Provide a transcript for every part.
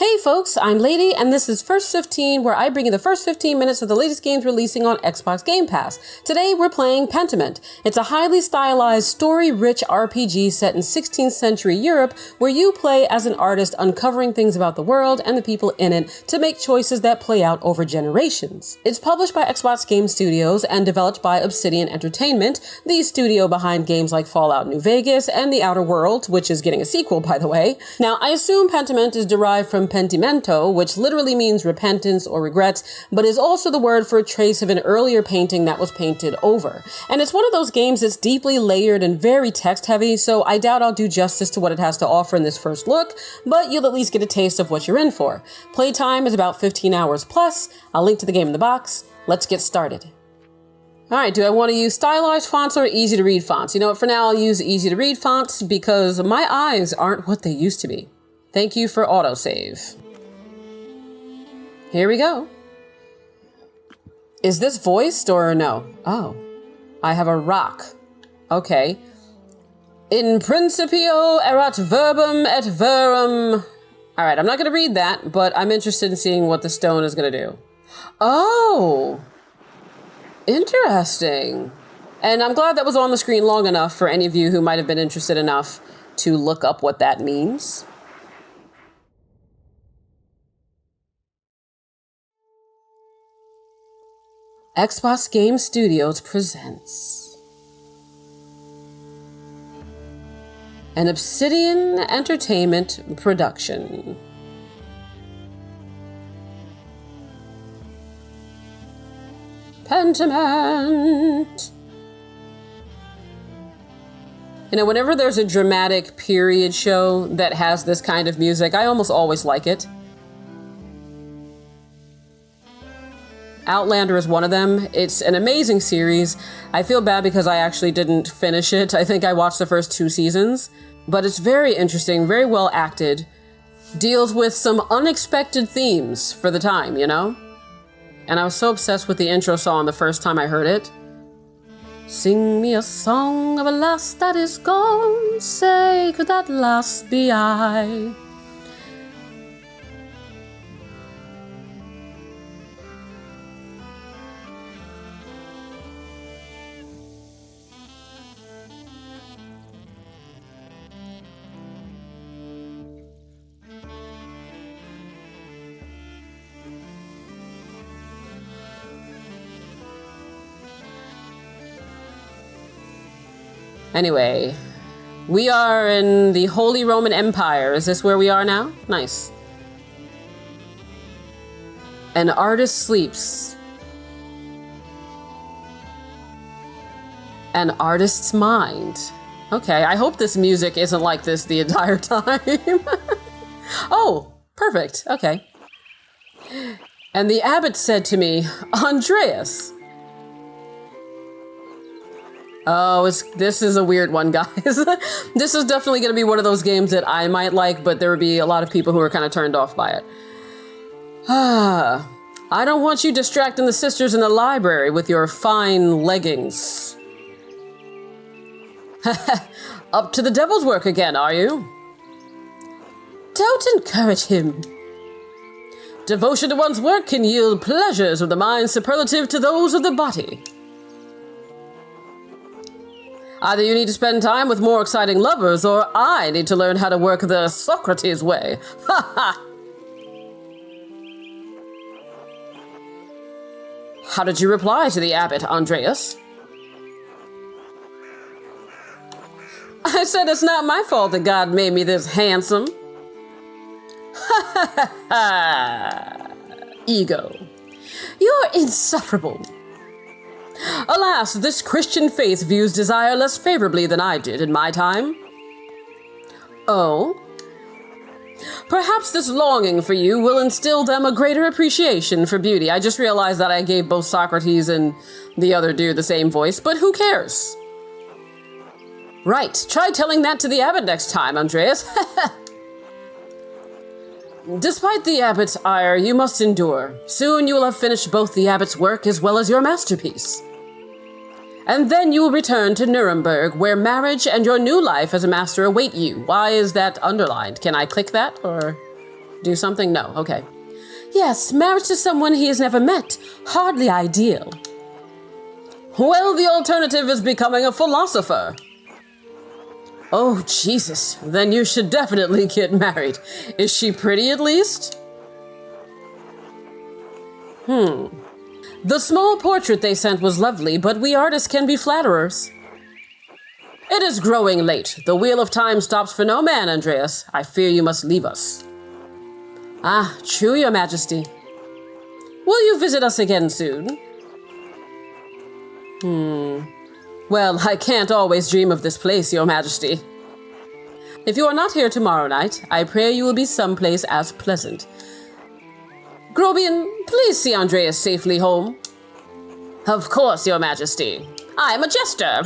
Hey folks, I'm Lady, and this is First 15, where I bring you the first 15 minutes of the latest games releasing on Xbox Game Pass. Today we're playing Pentiment. It's a highly stylized, story-rich RPG set in 16th century Europe, where you play as an artist uncovering things about the world and the people in it to make choices that play out over generations. It's published by Xbox Game Studios and developed by Obsidian Entertainment, the studio behind games like Fallout New Vegas and The Outer Worlds, which is getting a sequel, by the way. Now, I assume Pentiment is derived from Pentimento, which literally means repentance or regret, but is also the word for a trace of an earlier painting that was painted over. And it's one of those games that's deeply layered and very text-heavy, so I doubt I'll do justice to what it has to offer in this first look, but you'll at least get a taste of what you're in for. Playtime is about 15 hours plus. I'll link to the game in the box. Let's get started. Alright, do I want to use stylized fonts or easy-to-read fonts? You know what, for now I'll use easy-to-read fonts because my eyes aren't what they used to be. Thank you for autosave. Here we go. Is this voiced or no? Oh, I have a rock. Okay. In principio erat verbum et verum. All right, I'm not going to read that, but I'm interested in seeing what the stone is going to do. Oh, interesting. And I'm glad that was on the screen long enough for any of you who might have been interested enough to look up what that means. Xbox Game Studios presents an Obsidian Entertainment production. Pentiment. You know, whenever there's a dramatic period show that has this kind of music, I almost always like it. Outlander is one of them. It's an amazing series. I feel bad because I actually didn't finish it. I think I watched the first 2 seasons, but it's very interesting, very well acted, deals with some unexpected themes for the time, you know? And I was so obsessed with the intro song the first time I heard it. Sing me a song of a lass that is gone, say, could that lass be I? Anyway, we are in the Holy Roman Empire. Is this where we are now? Nice. An artist sleeps. An artist's mind. Okay, I hope this music isn't like this the entire time. Oh, perfect. Okay. And the abbot said to me, Andreas. Oh, this is a weird one, guys. This is definitely going to be one of those games that I might like, but there would be a lot of people who are kind of turned off by it. I don't want you distracting the sisters in the library with your fine leggings. Up to the devil's work again, are you? Don't encourage him. Devotion to one's work can yield pleasures of the mind superlative to those of the body. Either you need to spend time with more exciting lovers, or I need to learn how to work the Socrates way. Ha ha! How did you reply to the abbot, Andreas? I said it's not my fault that God made me this handsome. Ha ha ha ha! Ego. You're insufferable. Alas, this Christian faith views desire less favorably than I did in my time. Oh? Perhaps this longing for you will instill them a greater appreciation for beauty. I just realized that I gave both Socrates and the other dude the same voice, but who cares? Right, try telling that to the abbot next time, Andreas. Despite the abbot's ire, you must endure. Soon you will have finished both the abbot's work as well as your masterpiece. And then you will return to Nuremberg, where marriage and your new life as a master await you. Why is that underlined? Can I click that, or...? Do something? No. Okay. Yes, marriage to someone he has never met. Hardly ideal. Well, the alternative is becoming a philosopher. Oh, Jesus. Then you should definitely get married. Is she pretty at least? The small portrait they sent was lovely, but we artists can be flatterers. It is growing late. The wheel of time stops for no man, Andreas. I fear you must leave us. Ah, true, Your Majesty. Will you visit us again soon? Well, I can't always dream of this place, Your Majesty. If you are not here tomorrow night, I pray you will be someplace as pleasant. Grobian, please see Andreas safely home. Of course, Your Majesty. I am a jester.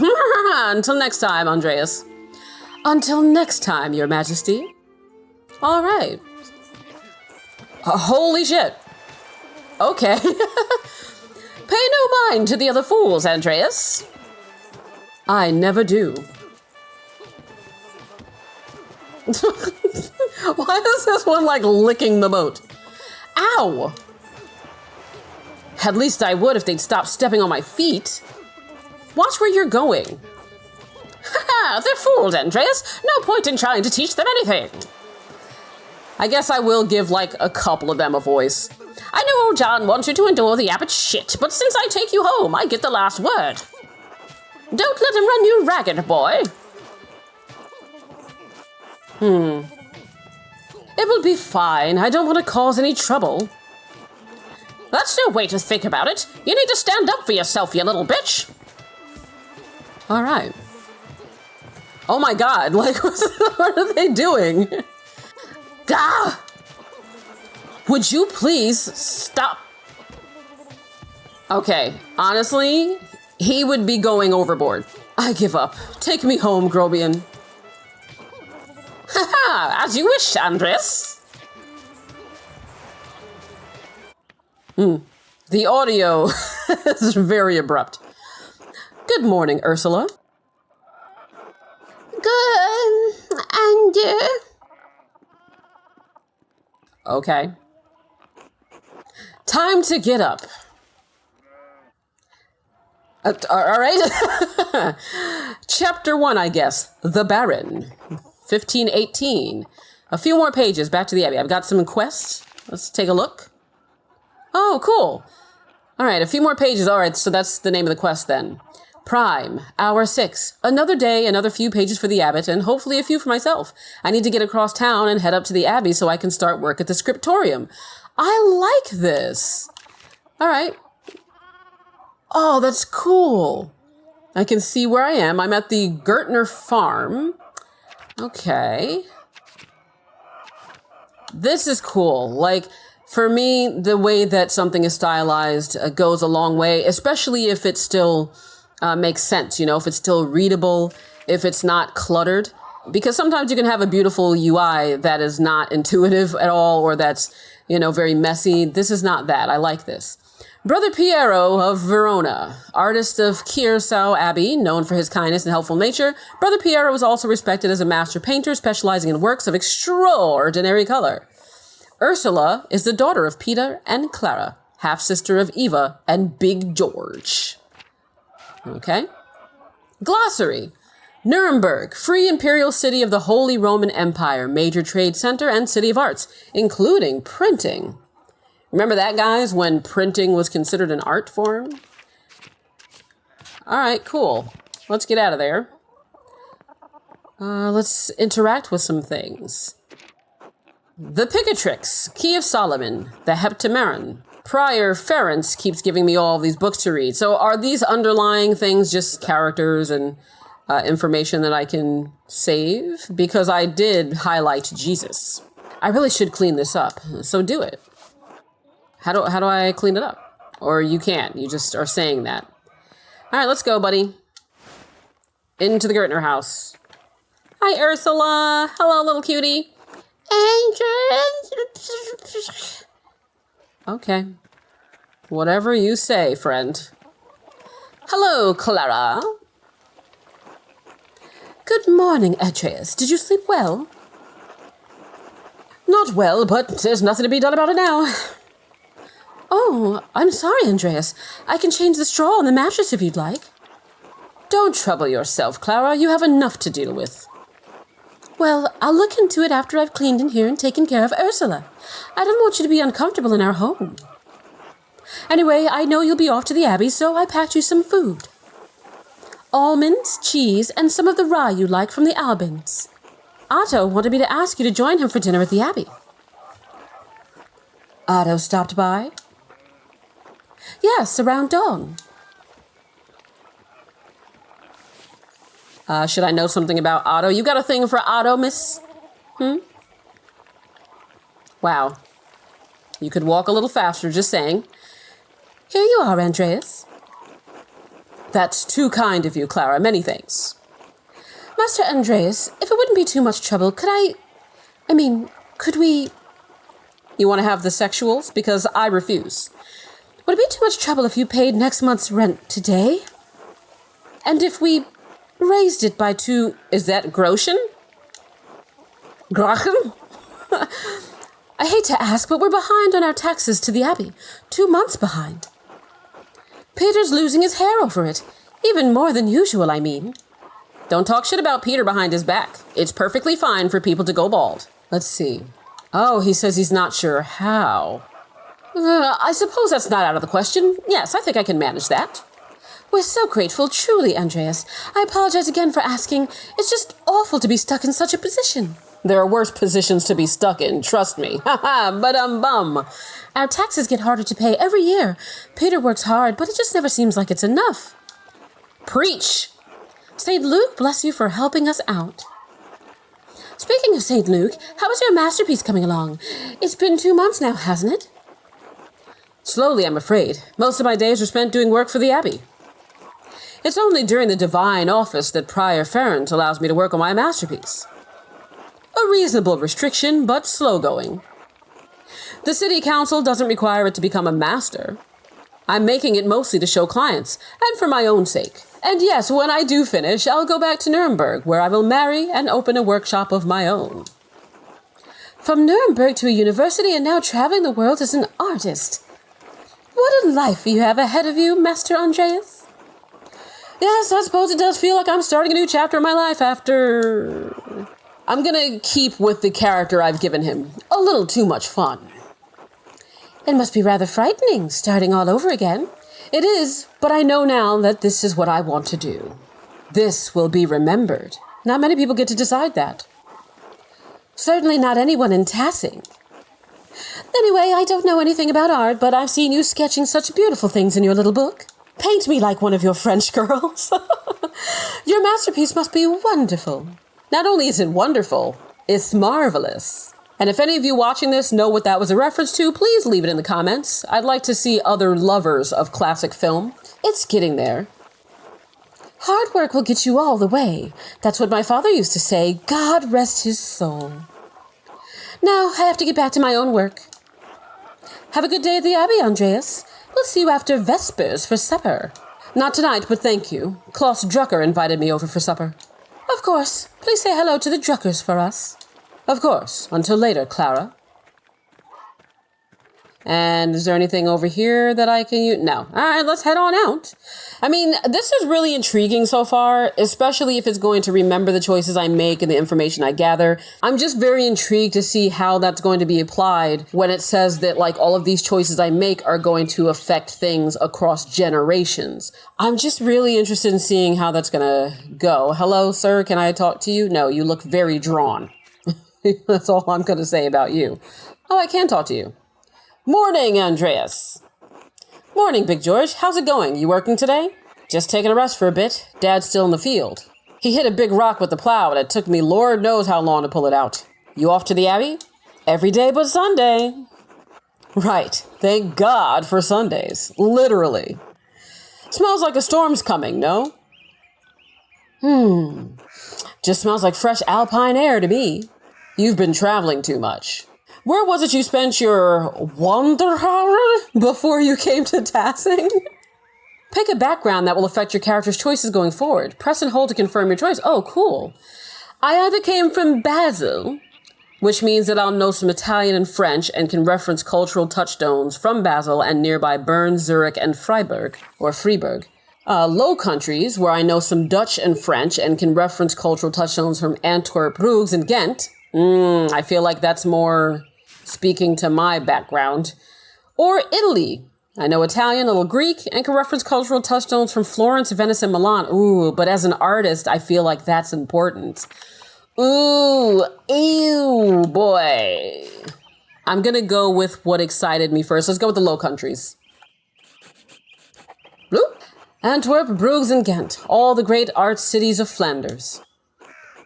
Until next time, Andreas. Until next time, Your Majesty. All right. Holy shit. Okay. Pay no mind to the other fools, Andreas. I never do. Why is this one like licking the boat? Ow! At least I would if they'd stop stepping on my feet. Watch where you're going. Ha! They're fools, Andreas. No point in trying to teach them anything. I guess I will give like a couple of them a voice. I know old John wants you to endure the abbot's shit, but since I take you home, I get the last word. Don't let him run you ragged, boy. It will be fine. I don't want to cause any trouble. That's no way to think about it. You need to stand up for yourself, you little bitch. All right. Oh my God, like, what are they doing? Ah! Would you please stop? Okay, honestly, he would be going overboard. I give up. Take me home, Grobian. Haha, as you wish, Andres. The audio is very abrupt. Good morning, Ursula. Good, and okay. Time to get up. All right. Chapter 1, I guess. The Baron. 1518. A few more pages back to the Abbey. I've got some quests. Let's take a look. Oh, cool. All right, a few more pages. All right, so that's the name of the quest then. Prime, hour 6. Another day, another few pages for the abbot, and hopefully a few for myself. I need to get across town and head up to the Abbey so I can start work at the scriptorium. I like this. All right. Oh, that's cool. I can see where I am. I'm at the Gertner farm. Okay. This is cool. Like, for me, the way that something is stylized goes a long way, especially if it still makes sense, you know, if it's still readable, if it's not cluttered. Because sometimes you can have a beautiful UI that is not intuitive at all, or that's, you know, very messy. This is not that. I like this. Brother Piero of Verona, artist of Kiersau Abbey, known for his kindness and helpful nature, Brother Piero was also respected as a master painter, specializing in works of extraordinary color. Ursula is the daughter of Peter and Clara, half-sister of Eva and Big George. Okay. Glossary. Nuremberg, free imperial city of the Holy Roman Empire, major trade center and city of arts, including printing. Remember that, guys, when printing was considered an art form? All right, cool. Let's get out of there. Let's interact with some things. The Picatrix, Key of Solomon, the Heptameron. Prior Ferenc keeps giving me all these books to read. So are these underlying things just characters and information that I can save? Because I did highlight Jesus. I really should clean this up, so do it. How do I clean it up? Or you can't, you just are saying that. All right, let's go, buddy. Into the Gertner house. Hi, Ursula. Hello, little cutie. Okay. Whatever you say, friend. Hello, Clara. Good morning, Atreus. Did you sleep well? Not well, but there's nothing to be done about it now. Oh, I'm sorry, Andreas. I can change the straw on the mattress if you'd like. Don't trouble yourself, Clara. You have enough to deal with. Well, I'll look into it after I've cleaned in here and taken care of Ursula. I don't want you to be uncomfortable in our home. Anyway, I know you'll be off to the Abbey, so I packed you some food. Almonds, cheese, and some of the rye you like from the Albans. Otto wanted me to ask you to join him for dinner at the Abbey. Otto stopped by? Yes, around dawn. Should I know something about Otto? You got a thing for Otto, miss? Wow. You could walk a little faster, just saying. Here you are, Andreas. That's too kind of you, Clara. Many thanks. Master Andreas, if it wouldn't be too much trouble, could we... You want to have the sexuals? Because I refuse. Would it be too much trouble if you paid next month's rent today? And if we raised it by 2... Is that Groschen? Groschen? I hate to ask, but we're behind on our taxes to the Abbey. 2 months behind. Peter's losing his hair over it. Even more than usual, I mean. Don't talk shit about Peter behind his back. It's perfectly fine for people to go bald. Let's see. Oh, he says he's not sure how. I suppose that's not out of the question. Yes, I think I can manage that. We're so grateful, truly, Andreas. I apologize again for asking. It's just awful to be stuck in such a position. There are worse positions to be stuck in, trust me. Ha ha, bum. Our taxes get harder to pay every year. Peter works hard, but it just never seems like it's enough. Preach! St. Luke bless you for helping us out. Speaking of St. Luke, how is your masterpiece coming along? It's been 2 months now, hasn't it? Slowly, I'm afraid. Most of my days are spent doing work for the Abbey. It's only during the divine office that Prior Ferrand allows me to work on my masterpiece. A reasonable restriction, but slow-going. The city council doesn't require it to become a master. I'm making it mostly to show clients, and for my own sake. And yes, when I do finish, I'll go back to Nuremberg, where I will marry and open a workshop of my own. From Nuremberg to a university and now traveling the world as an artist. What a life you have ahead of you, Master Andreas. Yes, I suppose it does feel like I'm starting a new chapter in my life after... I'm gonna keep with the character I've given him. A little too much fun. It must be rather frightening, starting all over again. It is, but I know now that this is what I want to do. This will be remembered. Not many people get to decide that. Certainly not anyone in Tassing. Anyway, I don't know anything about art, but I've seen you sketching such beautiful things in your little book. Paint me like one of your French girls. Your masterpiece must be wonderful. Not only is it wonderful, it's marvelous. And if any of you watching this know what that was a reference to, please leave it in the comments. I'd like to see other lovers of classic film. It's getting there. Hard work will get you all the way. That's what my father used to say. God rest his soul. Now I have to get back to my own work. Have a good day at the Abbey, Andreas. We'll see you after Vespers for supper. Not tonight, but thank you. Klaus Drucker invited me over for supper. Of course. Please say hello to the Druckers for us. Of course. Until later, Clara. And is there anything over here that I can use? No. All right, let's head on out. I mean, this is really intriguing so far, especially if it's going to remember the choices I make and the information I gather. I'm just very intrigued to see how that's going to be applied when it says that, like, all of these choices I make are going to affect things across generations. I'm just really interested in seeing how that's going to go. Hello, sir. Can I talk to you? No, you look very drawn. That's all I'm going to say about you. Oh, I can talk to you. Morning, Andreas. Morning, Big George. How's it going? You working today? Just taking a rest for a bit. Dad's still in the field. He hit a big rock with the plow, and it took me Lord knows how long to pull it out. You off to the Abbey? Every day but Sunday. Right. Thank God for Sundays. Literally. Smells like a storm's coming, no? Just smells like fresh alpine air to me. You've been traveling too much. Where was it you spent your Wanderhaare before you came to Tassing? Pick a background that will affect your character's choices going forward. Press and hold to confirm your choice. Oh, cool. I either came from Basel which means that I'll know some Italian and French and can reference cultural touchstones from Basel and nearby Bern, Zurich, and Freiburg. Low Countries, where I know some Dutch and French and can reference cultural touchstones from Antwerp, Bruges, and Ghent. I feel like that's more speaking to my background. Or Italy. I know Italian, a little Greek, and can reference cultural touchstones from Florence, Venice, and Milan. Ooh, but as an artist, I feel like that's important. Ooh, ew, boy. I'm gonna go with what excited me first. Let's go with the Low Countries. Bloop. Antwerp, Bruges, and Ghent, all the great art cities of Flanders.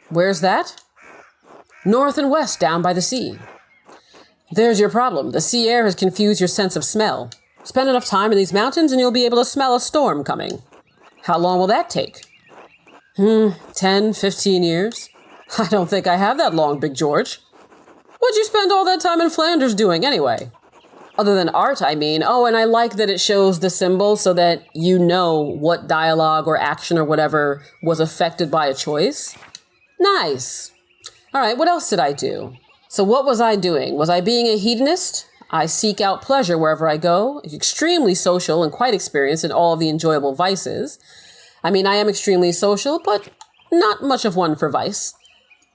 Where's that? North and west, down by the sea. There's your problem. The sea air has confused your sense of smell. Spend enough time in these mountains and you'll be able to smell a storm coming. How long will that take? 10, 15 years? I don't think I have that long, Big George. What'd you spend all that time in Flanders doing anyway? Other than art, I mean. Oh, and I like that it shows the symbol so that you know what dialogue or action or whatever was affected by a choice. Nice. All right, what else did I do? So what was I doing? Was I being a hedonist? I seek out pleasure wherever I go, extremely social and quite experienced in all of the enjoyable vices. I mean, I am extremely social, but not much of one for vice.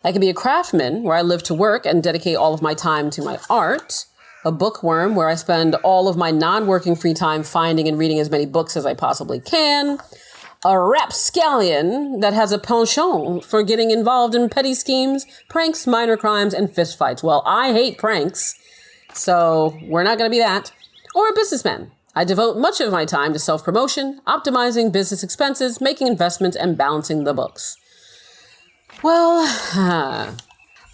I can be a craftsman where I live to work and dedicate all of my time to my art. A bookworm where I spend all of my non-working free time finding and reading as many books as I possibly can. A rapscallion that has a penchant for getting involved in petty schemes, pranks, minor crimes, and fistfights. Well, I hate pranks. So we're not going to be that. Or a businessman. I devote much of my time to self-promotion, optimizing business expenses, making investments, and balancing the books. Well,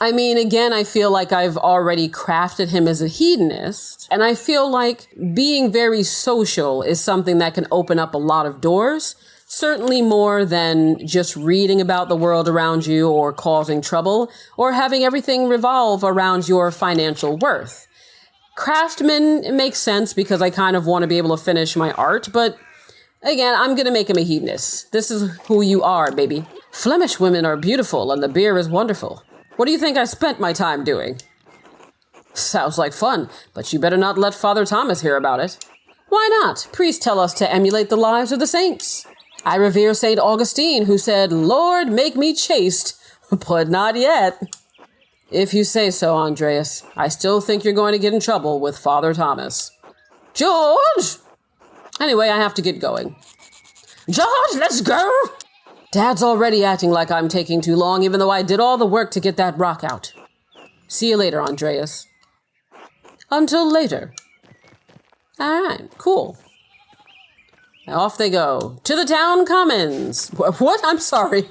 I mean, again, I feel like I've already crafted him as a hedonist. And I feel like being very social is something that can open up a lot of doors. Certainly more than just reading about the world around you or causing trouble or having everything revolve around your financial worth. Craftsman makes sense because I kind of want to be able to finish my art, but again, I'm going to make him a hedonist. This is who you are, baby. Flemish women are beautiful and the beer is wonderful. What do you think I spent my time doing? Sounds like fun, but you better not let Father Thomas hear about it. Why not? Priests tell us to emulate the lives of the saints. I revere St. Augustine, who said, "Lord, make me chaste, but not yet." If you say so, Andreas, I still think you're going to get in trouble with Father Thomas. George! Anyway, I have to get going. George, let's go! Dad's already acting like I'm taking too long, even though I did all the work to get that rock out. See you later, Andreas. Until later. All right, cool. Off they go. To the town commons. What? I'm sorry.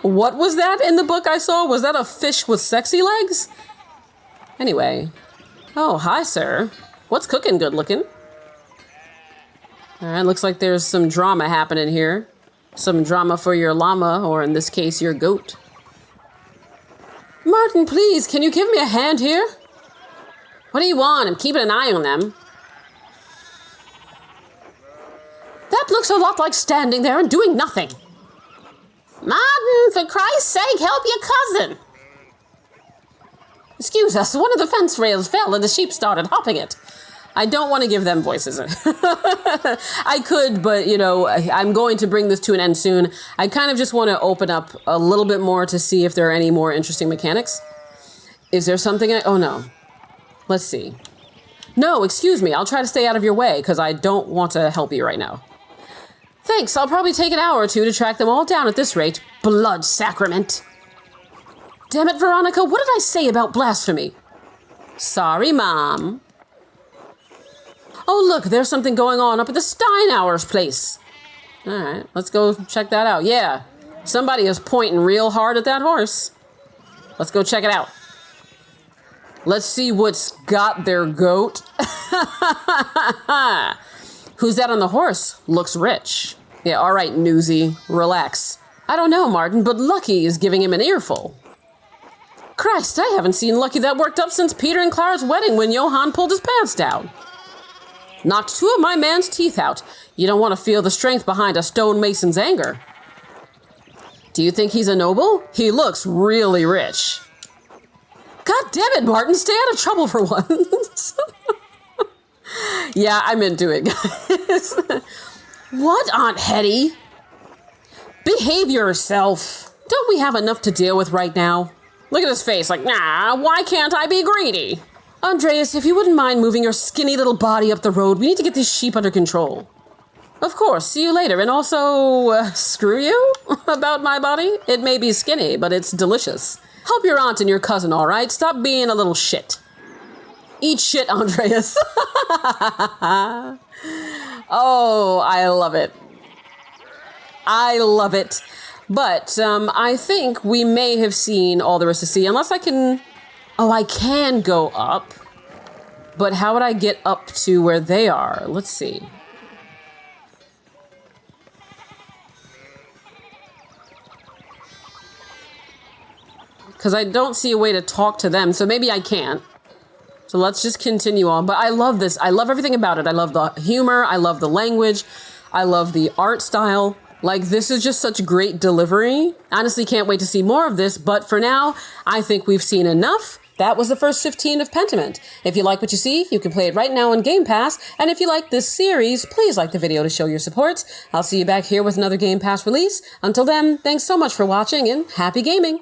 What was that in the book I saw? Was that a fish with sexy legs? Anyway. Oh, hi, sir. What's cooking good looking? All right, looks like there's some drama happening here. Some drama for your llama, or in this case, your goat. Martin, please, can you give me a hand here? What do you want? I'm keeping an eye on them. That looks a lot like standing there and doing nothing. Martin, for Christ's sake, help your cousin. Excuse us, one of the fence rails fell and the sheep started hopping it. I don't want to give them voices. I could, but, I'm going to bring this to an end soon. I kind of just want to open up a little bit more to see if there are any more interesting mechanics. Is there something oh no. Let's see. No, excuse me, I'll try to stay out of your way because I don't want to help you right now. Thanks, I'll probably take an hour or two to track them all down at this rate. Blood sacrament. Damn it, Veronica, what did I say about blasphemy? Sorry, Mom. Oh, look, there's something going on up at the Steinauer's place. All right, let's go check that out. Yeah, somebody is pointing real hard at that horse. Let's go check it out. Let's see what's got their goat. Who's that on the horse? Looks rich. Yeah, all right, Newsy, relax. I don't know, Martin, but Lucky is giving him an earful. Christ, I haven't seen Lucky that worked up since Peter and Clara's wedding when Johann pulled his pants down. Knocked two of my man's teeth out. You don't want to feel the strength behind a stonemason's anger. Do you think he's a noble? He looks really rich. God damn it, Martin, stay out of trouble for once. Yeah, I'm into it, guys. What, Aunt Hetty? Behave yourself. Don't we have enough to deal with right now? Look at his face, like, nah, why can't I be greedy? Andreas, if you wouldn't mind moving your skinny little body up the road, we need to get these sheep under control. Of course, see you later, and also, screw you about my body? It may be skinny, but it's delicious. Help your aunt and your cousin, all right? Stop being a little shit. Eat shit, Andreas. Oh, I love it. I love it. But I think we may have seen all there is to see, unless I can... Oh, I can go up. But how would I get up to where they are? Let's see. Because I don't see a way to talk to them, so maybe I can't. So let's just continue on. But I love this. I love everything about it. I love the humor. I love the language. I love the art style. Like, this is just such great delivery. Honestly, can't wait to see more of this. But for now, I think we've seen enough. That was the first 15 of Pentiment. If you like what you see, you can play it right now on Game Pass. And if you like this series, please like the video to show your support. I'll see you back here with another Game Pass release. Until then, thanks so much for watching and happy gaming.